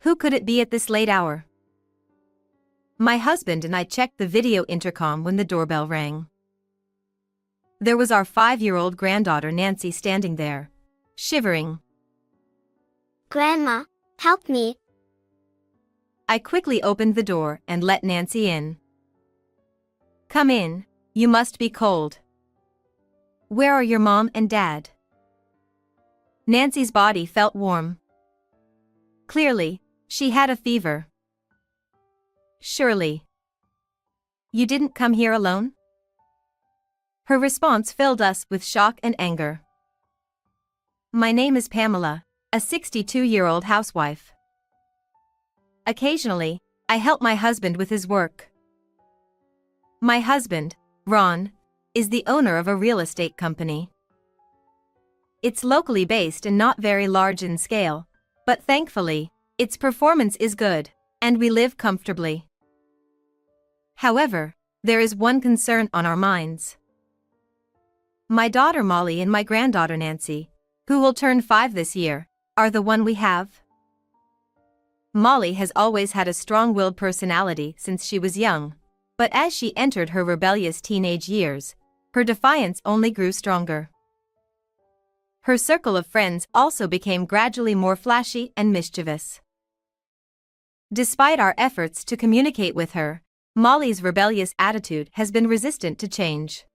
Who could it be at this late hour? My husband and I checked the video intercom when the doorbell rang. There was our 5-year-old granddaughter Nancy standing there, shivering. Grandma, help me. I quickly opened the door and let Nancy in. Come in, you must be cold. Where are your mom and dad? Nancy's body felt warm. Clearly, she had a fever. Surely. You didn't come here alone? Her response filled us with shock and anger. My name is Pamela, a 62-year-old housewife. Occasionally, I help my husband with his work. My husband, Ron, is the owner of a real estate company. It's locally based and not very large in scale, but thankfully, its performance is good, and we live comfortably. However, there is one concern on our minds. My daughter Molly and my granddaughter Nancy, who will turn 5 this year, are the one we have. Molly has always had a strong-willed personality since she was young, but as she entered her rebellious teenage years, her defiance only grew stronger. Her circle of friends also became gradually more flashy and mischievous. Despite our efforts to communicate with her, Molly's rebellious attitude has been resistant to change.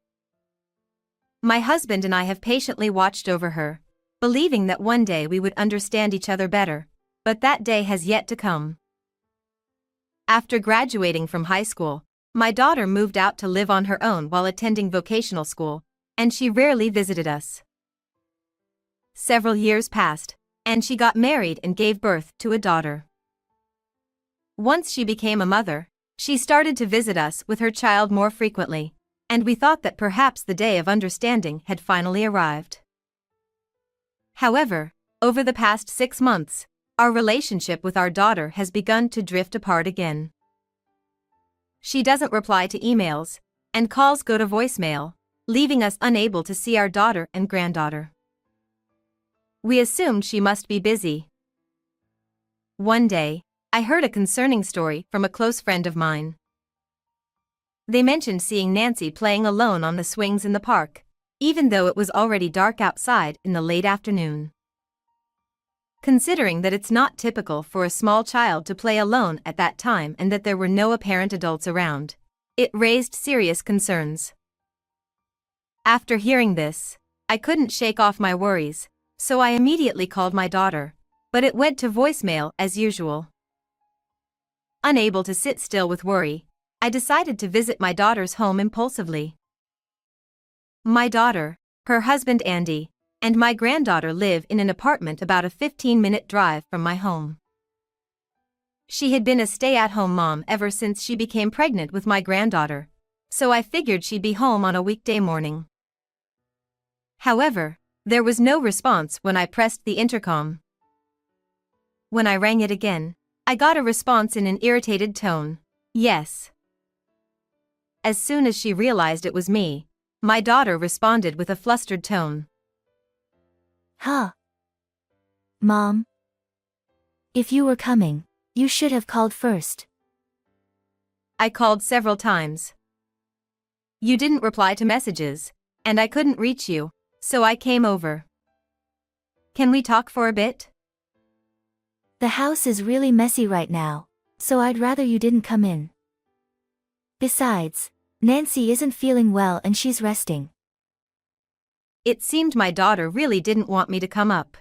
My husband and I have patiently watched over her, believing that one day we would understand each other better, but that day has yet to come. After graduating from high school, my daughter moved out to live on her own while attending vocational school, and she rarely visited us. Several years passed, and she got married and gave birth to a daughter. Once she became a mother, she started to visit us with her child more frequently, and we thought that perhaps the day of understanding had finally arrived. However, over the past 6 months, our relationship with our daughter has begun to drift apart again. She doesn't reply to emails, and calls go to voicemail, leaving us unable to see our daughter and granddaughter. We assumed she must be busy. One day, I heard a concerning story from a close friend of mine. They mentioned seeing Nancy playing alone on the swings in the park, even though it was already dark outside in the late afternoon. Considering that it's not typical for a small child to play alone at that time and that there were no apparent adults around, it raised serious concerns. After hearing this, I couldn't shake off my worries, so I immediately called my daughter, but it went to voicemail as usual. Unable to sit still with worry, I decided to visit my daughter's home impulsively. My daughter, her husband Andy, and my granddaughter live in an apartment about a 15-minute drive from my home. She had been a stay-at-home mom ever since she became pregnant with my granddaughter, so I figured she'd be home on a weekday morning. However, there was no response when I pressed the intercom. When I rang it again, I got a response in an irritated tone, "Yes." As soon as she realized it was me, my daughter responded with a flustered tone. Huh. Mom? If you were coming, you should have called first. I called several times. You didn't reply to messages, and I couldn't reach you, so I came over. Can we talk for a bit? The house is really messy right now, so I'd rather you didn't come in. Besides, Nancy isn't feeling well and she's resting. It seemed my daughter really didn't want me to come up.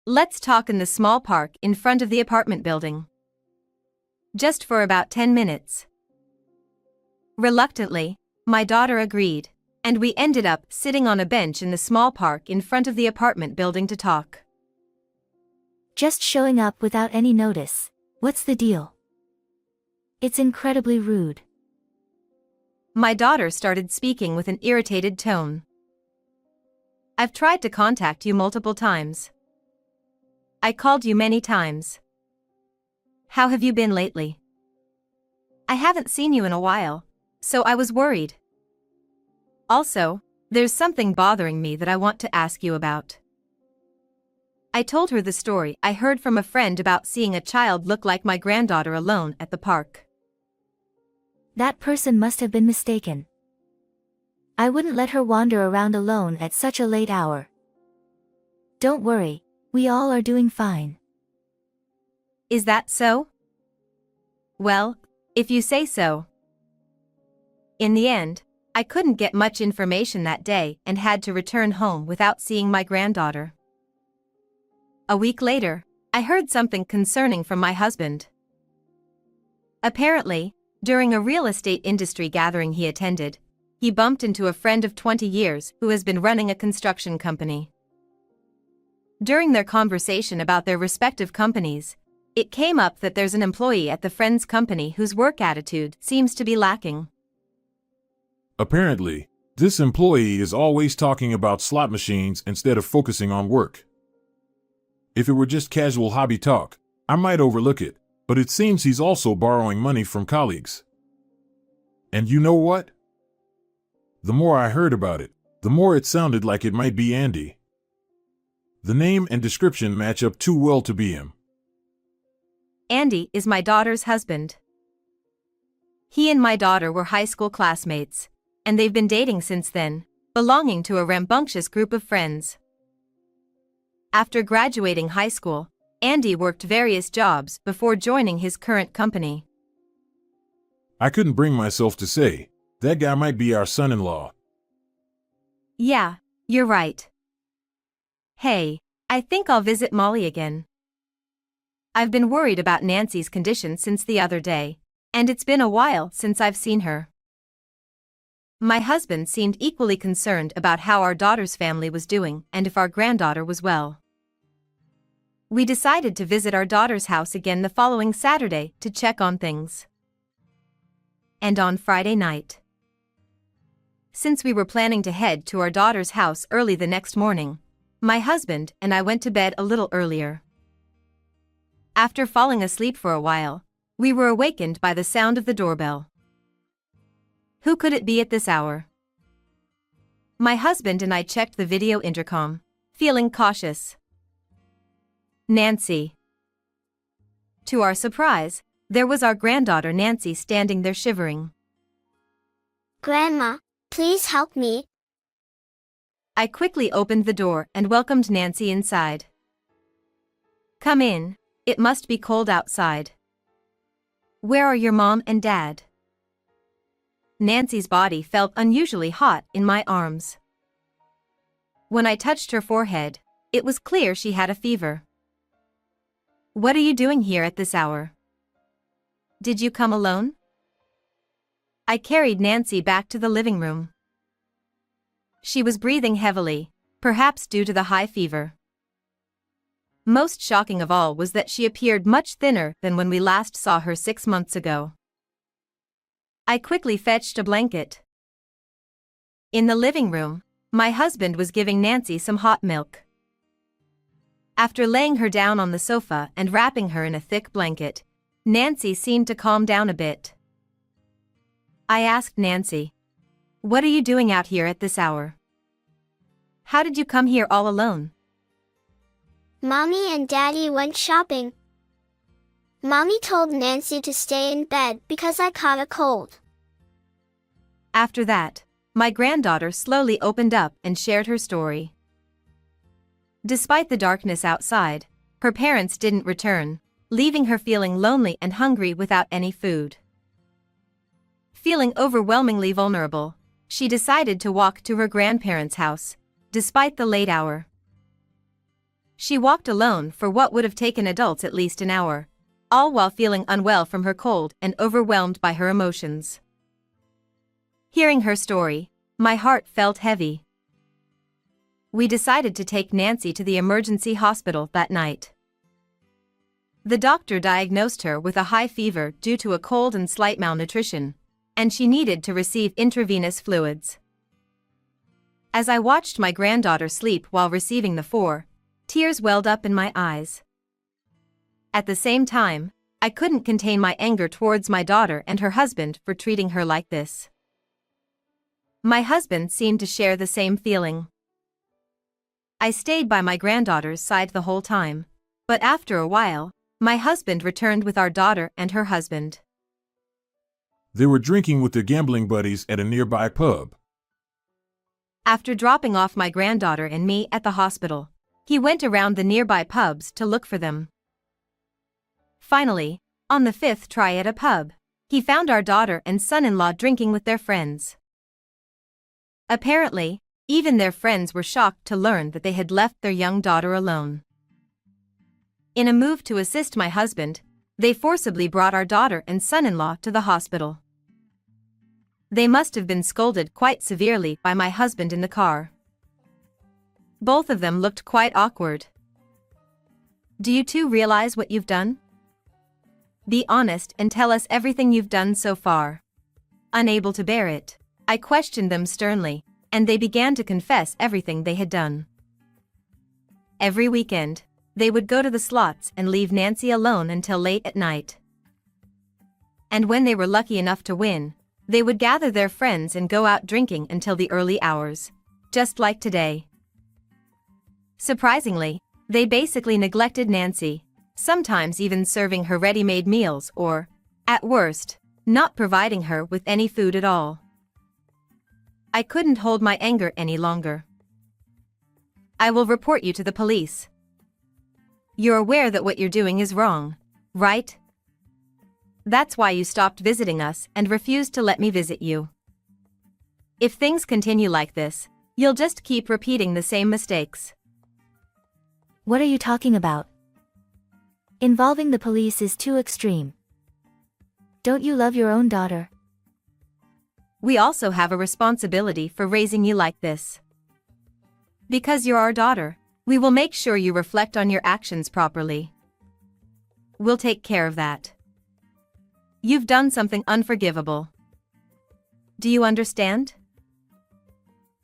Let's talk in the small park in front of the apartment building. Just for about 10 minutes. Reluctantly, my daughter agreed, and we ended up sitting on a bench in the small park in front of the apartment building to talk. Just showing up without any notice. What's the deal? It's incredibly rude. My daughter started speaking with an irritated tone. I've tried to contact you multiple times. I called you many times. How have you been lately? I haven't seen you in a while, so I was worried. Also, there's something bothering me that I want to ask you about. I told her the story I heard from a friend about seeing a child look like my granddaughter alone at the park. That person must have been mistaken. I wouldn't let her wander around alone at such a late hour. Don't worry, we all are doing fine. Is that so? Well, if you say so. In the end, I couldn't get much information that day and had to return home without seeing my granddaughter. A week later, I heard something concerning from my husband. Apparently, during a real estate industry gathering he attended, he bumped into a friend of 20 years who has been running a construction company. During their conversation about their respective companies, it came up that there's an employee at the friend's company whose work attitude seems to be lacking. Apparently, this employee is always talking about slot machines instead of focusing on work. If it were just casual hobby talk, I might overlook it, but it seems he's also borrowing money from colleagues. And you know what? The more I heard about it, the more it sounded like it might be Andy. The name and description match up too well to be him. Andy is my daughter's husband. He and my daughter were high school classmates, and they've been dating since then, belonging to a rambunctious group of friends. After graduating high school, Andy worked various jobs before joining his current company. I couldn't bring myself to say, that guy might be our son-in-law. Yeah, you're right. Hey, I think I'll visit Molly again. I've been worried about Nancy's condition since the other day, and it's been a while since I've seen her. My husband seemed equally concerned about how our daughter's family was doing and if our granddaughter was well. We decided to visit our daughter's house again the following Saturday to check on things. And on Friday night. Since we were planning to head to our daughter's house early the next morning, my husband and I went to bed a little earlier. After falling asleep for a while, we were awakened by the sound of the doorbell. Who could it be at this hour? My husband and I checked the video intercom, feeling cautious. Nancy. To our surprise, there was our granddaughter Nancy standing there shivering. Grandma, please help me. I quickly opened the door and welcomed Nancy inside. Come in, it must be cold outside. Where are your mom and dad? Nancy's body felt unusually hot in my arms. When I touched her forehead, it was clear she had a fever. What are you doing here at this hour? Did you come alone? I carried Nancy back to the living room. She was breathing heavily, perhaps due to the high fever. Most shocking of all was that she appeared much thinner than when we last saw her 6 months ago. I quickly fetched a blanket. In the living room, my husband was giving Nancy some hot milk. After laying her down on the sofa and wrapping her in a thick blanket, Nancy seemed to calm down a bit. I asked Nancy, "What are you doing out here at this hour? How did you come here all alone?" Mommy and Daddy went shopping. Mommy told Nancy to stay in bed because I caught a cold. After that, my granddaughter slowly opened up and shared her story. Despite the darkness outside, her parents didn't return, leaving her feeling lonely and hungry without any food. Feeling overwhelmingly vulnerable, she decided to walk to her grandparents' house, despite the late hour. She walked alone for what would have taken adults at least an hour, all while feeling unwell from her cold and overwhelmed by her emotions. Hearing her story, my heart felt heavy. We decided to take Nancy to the emergency hospital that night. The doctor diagnosed her with a high fever due to a cold and slight malnutrition, and she needed to receive intravenous fluids. As I watched my granddaughter sleep while receiving the tears welled up in my eyes. At the same time, I couldn't contain my anger towards my daughter and her husband for treating her like this. My husband seemed to share the same feeling. I stayed by my granddaughter's side the whole time. But after a while, my husband returned with our daughter and her husband. They were drinking with their gambling buddies at a nearby pub. After dropping off my granddaughter and me at the hospital, he went around the nearby pubs to look for them. Finally, on the 5th try at a pub, he found our daughter and son-in-law drinking with their friends. Apparently, even their friends were shocked to learn that they had left their young daughter alone. In a move to assist my husband, they forcibly brought our daughter and son-in-law to the hospital. They must have been scolded quite severely by my husband in the car. Both of them looked quite awkward. Do you two realize what you've done? Be honest and tell us everything you've done so far. Unable to bear it, I questioned them sternly, and they began to confess everything they had done. Every weekend, they would go to the slots and leave Nancy alone until late at night. And when they were lucky enough to win, they would gather their friends and go out drinking until the early hours, just like today. Surprisingly, they basically neglected Nancy, sometimes even serving her ready-made meals or, at worst, not providing her with any food at all. I couldn't hold my anger any longer. I will report you to the police. You're aware that what you're doing is wrong, right? That's why you stopped visiting us and refused to let me visit you. If things continue like this, you'll just keep repeating the same mistakes. What are you talking about? Involving the police is too extreme. Don't you love your own daughter? We also have a responsibility for raising you like this. Because you're our daughter, we will make sure you reflect on your actions properly. We'll take care of that. You've done something unforgivable. Do you understand?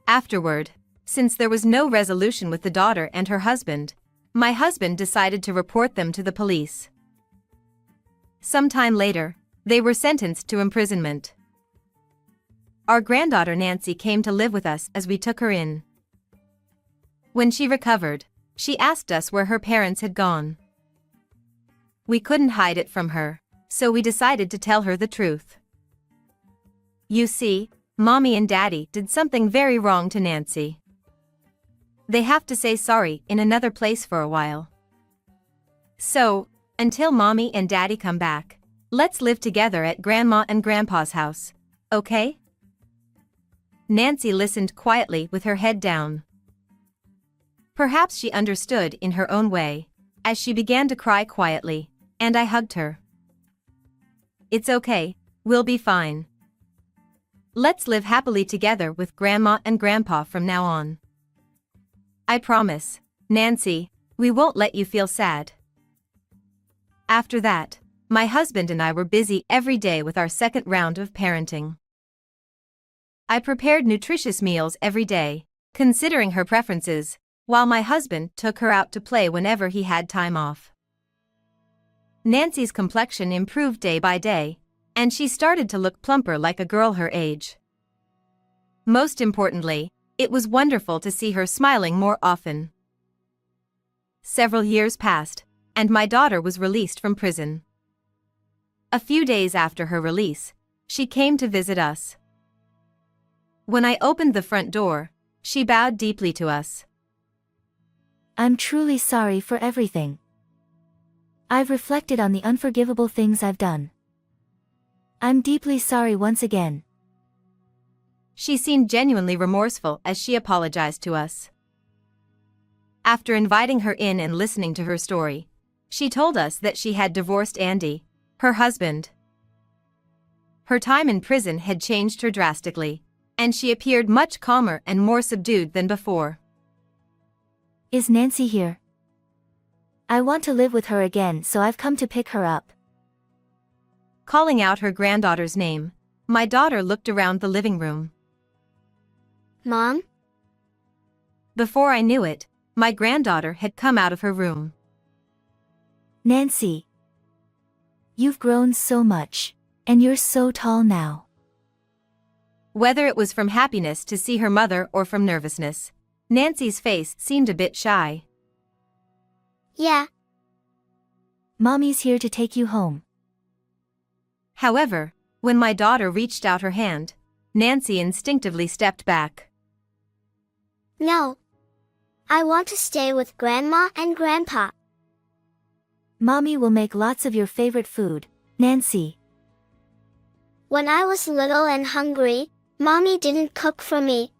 Afterward, since there was no resolution with the daughter and her husband, my husband decided to report them to the police. Sometime later, they were sentenced to imprisonment. Our granddaughter Nancy came to live with us as we took her in. When she recovered, she asked us where her parents had gone. We couldn't hide it from her, so we decided to tell her the truth. You see, Mommy and Daddy did something very wrong to Nancy. They have to say sorry in another place for a while. So, until Mommy and Daddy come back, let's live together at Grandma and Grandpa's house, okay? Nancy listened quietly with her head down. Perhaps she understood in her own way, as she began to cry quietly, and I hugged her. It's okay, we'll be fine. Let's live happily together with Grandma and Grandpa from now on. I promise, Nancy, we won't let you feel sad. After that, my husband and I were busy every day with our second round of parenting. I prepared nutritious meals every day, considering her preferences, while my husband took her out to play whenever he had time off. Nancy's complexion improved day by day, and she started to look plumper like a girl her age. Most importantly, it was wonderful to see her smiling more often. Several years passed, and my daughter was released from prison. A few days after her release, she came to visit us. When I opened the front door, she bowed deeply to us. I'm truly sorry for everything. I've reflected on the unforgivable things I've done. I'm deeply sorry once again. She seemed genuinely remorseful as she apologized to us. After inviting her in and listening to her story, she told us that she had divorced Andy, her husband. Her time in prison had changed her drastically, and she appeared much calmer and more subdued than before. Is Nancy here? I want to live with her again, so I've come to pick her up. Calling out her granddaughter's name, my daughter looked around the living room. Mom? Before I knew it, my granddaughter had come out of her room. Nancy. You've grown so much, and you're so tall now. Whether it was from happiness to see her mother or from nervousness, Nancy's face seemed a bit shy. Yeah, Mommy's here to take you home. However, when my daughter reached out her hand, Nancy instinctively stepped back. no. I want to stay with Grandma and Grandpa. Mommy will make lots of your favorite food, Nancy. When I was little and hungry, Mommy didn't cook for me.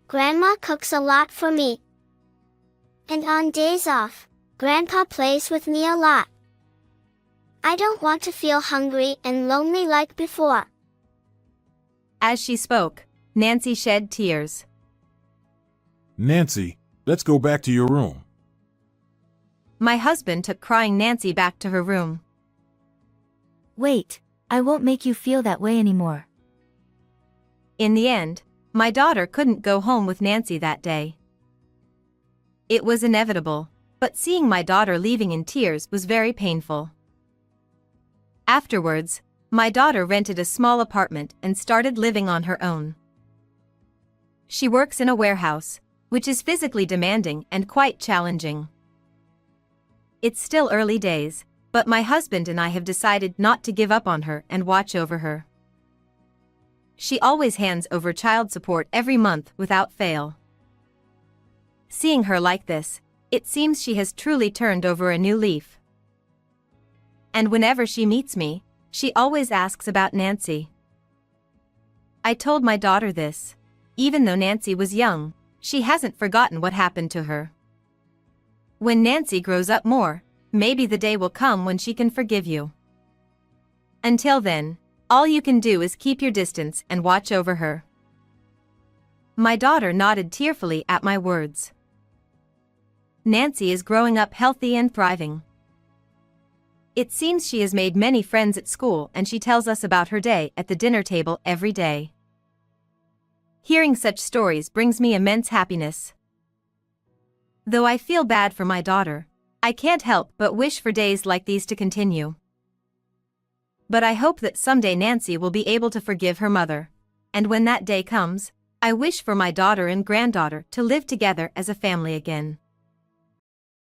Grandma cooks a lot for me. And on days off, Grandpa plays with me a lot. I don't want to feel hungry and lonely like before. As she spoke, Nancy shed tears. Nancy, let's go back to your room. My husband took crying Nancy back to her room. Wait, I won't make you feel that way anymore. In the end, my daughter couldn't go home with Nancy that day. It was inevitable, but seeing my daughter leaving in tears was very painful. Afterwards, my daughter rented a small apartment and started living on her own. She works in a warehouse, which is physically demanding and quite challenging. It's still early days, but my husband and I have decided not to give up on her and watch over her. She always hands over child support every month without fail. Seeing her like this, it seems she has truly turned over a new leaf. And whenever she meets me, she always asks about Nancy. I told my daughter this. Even though Nancy was young, she hasn't forgotten what happened to her. When Nancy grows up more, maybe the day will come when she can forgive you. Until then, all you can do is keep your distance and watch over her. My daughter nodded tearfully at my words. Nancy is growing up healthy and thriving. It seems she has made many friends at school and she tells us about her day at the dinner table every day. Hearing such stories brings me immense happiness. Though I feel bad for my daughter, I can't help but wish for days like these to continue. But I hope that someday Nancy will be able to forgive her mother, and when that day comes, I wish for my daughter and granddaughter to live together as a family again.